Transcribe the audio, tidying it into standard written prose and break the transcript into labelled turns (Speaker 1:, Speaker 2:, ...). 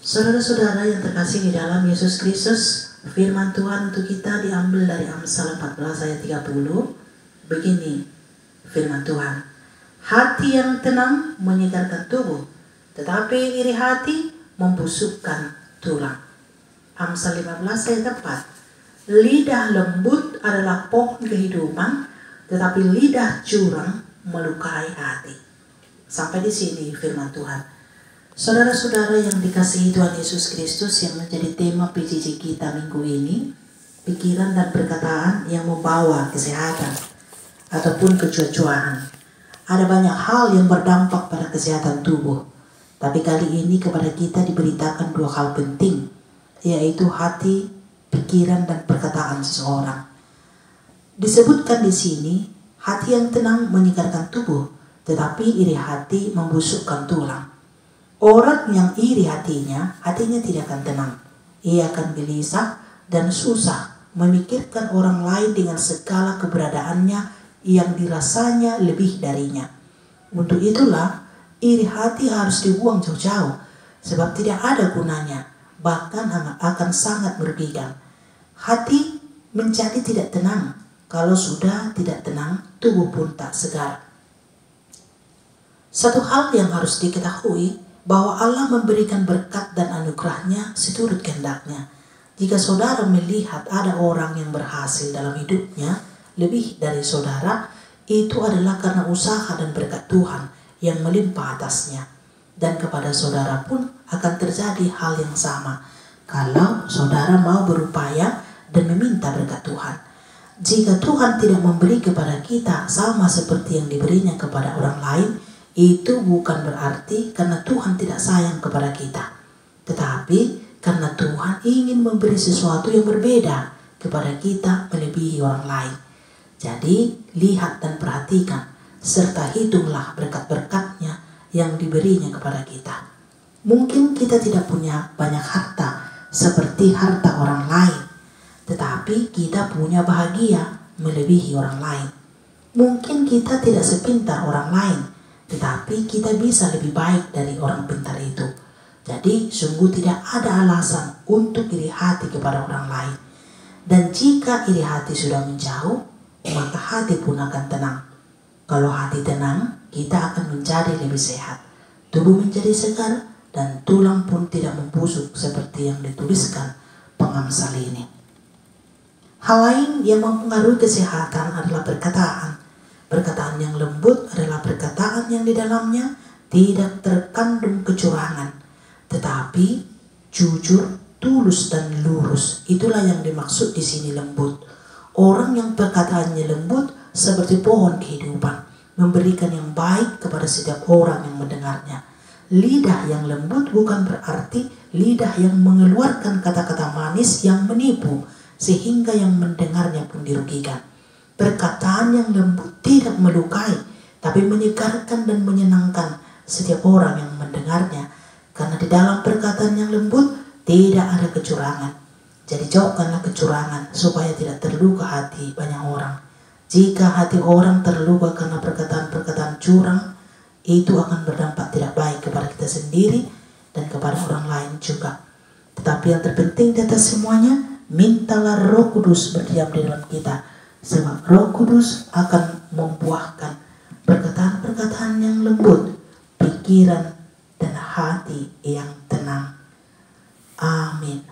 Speaker 1: Saudara-saudara yang terkasih di dalam Yesus Kristus, firman Tuhan untuk kita diambil dari Amsal 14 ayat 30. Begini firman Tuhan. Hati yang tenang menyegarkan tubuh, tetapi iri hati membusukkan tulang. Amsal 15 ayat 4. Lidah lembut adalah pohon kehidupan, tetapi lidah curang melukai hati. Sampai di sini firman Tuhan. Saudara-saudara yang dikasihi Tuhan Yesus Kristus, yang menjadi tema PJJ kita minggu ini, pikiran dan perkataan yang membawa kesehatan ataupun kecuacuaan. Ada banyak hal yang berdampak pada kesehatan tubuh, tapi kali ini kepada kita diberitakan dua hal penting, yaitu hati, pikiran, dan perkataan seseorang. Disebutkan di sini, hati yang tenang menyegarkan tubuh, tetapi iri hati membusukkan tulang. Orang yang iri hatinya tidak akan tenang. Ia akan gelisah dan susah memikirkan orang lain dengan segala keberadaannya yang dirasanya lebih darinya. Untuk itulah iri hati harus dibuang jauh-jauh, sebab tidak ada gunanya, bahkan akan sangat merugikan. Hati menjadi tidak tenang. Kalau sudah tidak tenang, tubuh pun tak segar. Satu hal yang harus diketahui, bahwa Allah memberikan berkat dan anugerahnya seturut kehendaknya. Jika saudara melihat ada orang yang berhasil dalam hidupnya lebih dari saudara, itu adalah karena usaha dan berkat Tuhan yang melimpah atasnya. Dan kepada saudara pun akan terjadi hal yang sama kalau saudara mau berupaya dan meminta berkat Tuhan. Jika Tuhan tidak memberi kepada kita sama seperti yang diberinya kepada orang lain, itu bukan berarti karena Tuhan tidak sayang kepada kita, tetapi karena Tuhan ingin memberi sesuatu yang berbeda kepada kita melebihi orang lain. Jadi lihat dan perhatikan serta hitunglah berkat-berkatnya yang diberinya kepada kita. Mungkin kita tidak punya banyak harta seperti harta orang lain, tetapi kita punya bahagia melebihi orang lain. Mungkin kita tidak sepintar orang lain, tetapi kita bisa lebih baik dari orang pintar itu. Jadi sungguh tidak ada alasan untuk iri hati kepada orang lain. Dan jika iri hati sudah menjauh, maka hati pun akan tenang. Kalau hati tenang, kita akan menjadi lebih sehat. Tubuh menjadi segar dan tulang pun tidak membusuk seperti yang dituliskan pengamsal ini. Hal lain yang mempengaruhi kesehatan adalah perkataan. Perkataan yang lembut adalah perkataan yang di dalamnya tidak terkandung kecurangan, tetapi jujur, tulus, dan lurus. Itulah yang dimaksud di sini lembut. Orang yang perkataannya lembut seperti pohon kehidupan, memberikan yang baik kepada setiap orang yang mendengarnya. Lidah yang lembut bukan berarti lidah yang mengeluarkan kata-kata manis yang menipu, sehingga yang mendengarnya pun dirugikan. Perkataan yang lembut tidak melukai, tapi menyegarkan dan menyenangkan setiap orang yang mendengarnya. Karena di dalam perkataan yang lembut tidak ada kecurangan. Jadi jauhkanlah kecurangan supaya tidak terluka hati banyak orang. Jika hati orang terluka karena perkataan-perkataan curang, itu akan berdampak tidak baik kepada kita sendiri dan kepada orang lain juga. Tetapi yang terpenting di atas semuanya, mintalah Roh Kudus berdiam di dalam kita. Sebab Roh Kudus akan membuahkan perkataan-perkataan yang lembut, pikiran dan hati yang tenang. Amin.